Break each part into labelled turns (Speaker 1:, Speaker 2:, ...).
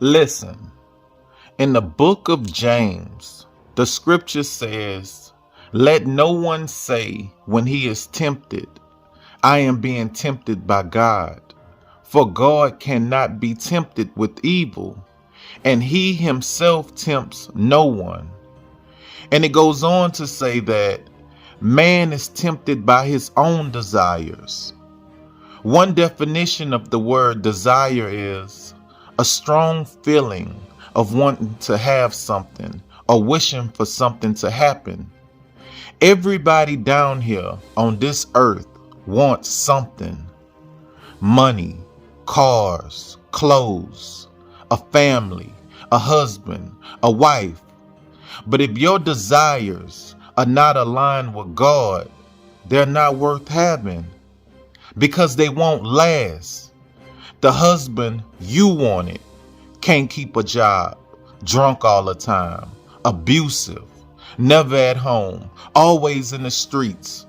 Speaker 1: Listen, in the book of James, the scripture says, let no one say when he is tempted, I am being tempted by God. For God cannot be tempted with evil, and he himself tempts no one. And it goes on to say that man is tempted by his own desires. One definition of the word desire is a strong feeling of wanting to have something or wishing for something to happen. Everybody down here on this earth wants something. Money, cars, clothes, a family, a husband, a wife. But if your desires are not aligned with God, they're not worth having because they won't last. The husband you wanted can't keep a job, drunk all the time, abusive, never at home, always in the streets.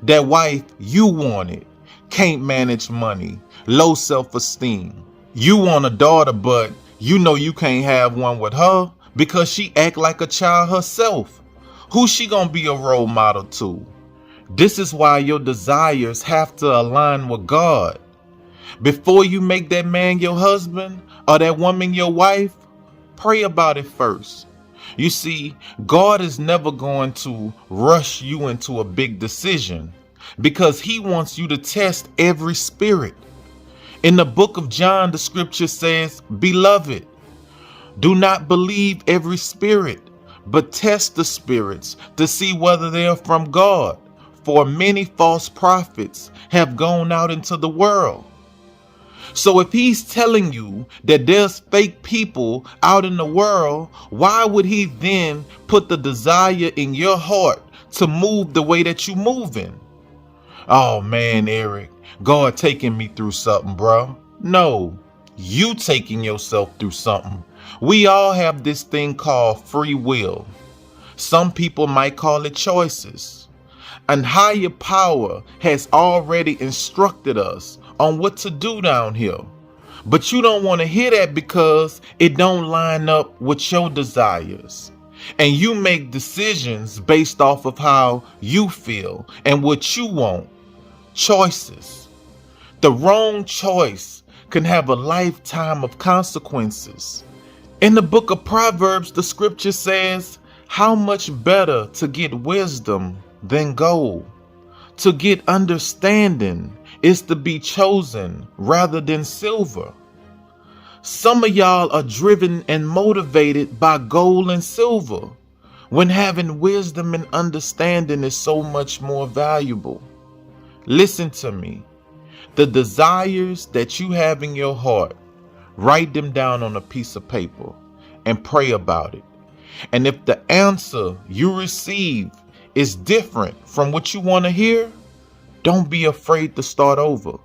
Speaker 1: That wife you wanted can't manage money, low self-esteem. You want a daughter, but you know you can't have one with her because she act like a child herself. Who's she gonna be a role model to? This is why your desires have to align with God. Before you make that man your husband or that woman your wife, pray about it first. You see, God is never going to rush you into a big decision because he wants you to test every spirit. In the book of John, the scripture says, beloved, do not believe every spirit, but test the spirits to see whether they are from God. For many false prophets have gone out into the world. So if he's telling you that there's fake people out in the world, why would he then put the desire in your heart to move the way that you moving? Oh man, Eric, God taking me through something, bro. No, you taking yourself through something. We all have this thing called free will. Some people might call it choices. And higher power has already instructed us on what to do down here. But you don't want to hear that because it don't line up with your desires. And you make decisions based off of how you feel and what you want. Choices. The wrong choice can have a lifetime of consequences. In the book of Proverbs, the scripture says, how much better to get wisdom than gold. To get understanding is to be chosen rather than silver. Some of y'all are driven and motivated by gold and silver, when having wisdom and understanding is so much more valuable. Listen to me. The desires that you have in your heart, write them down on a piece of paper and pray about it. And if the answer you receive is different from what you want to hear, don't be afraid to start over.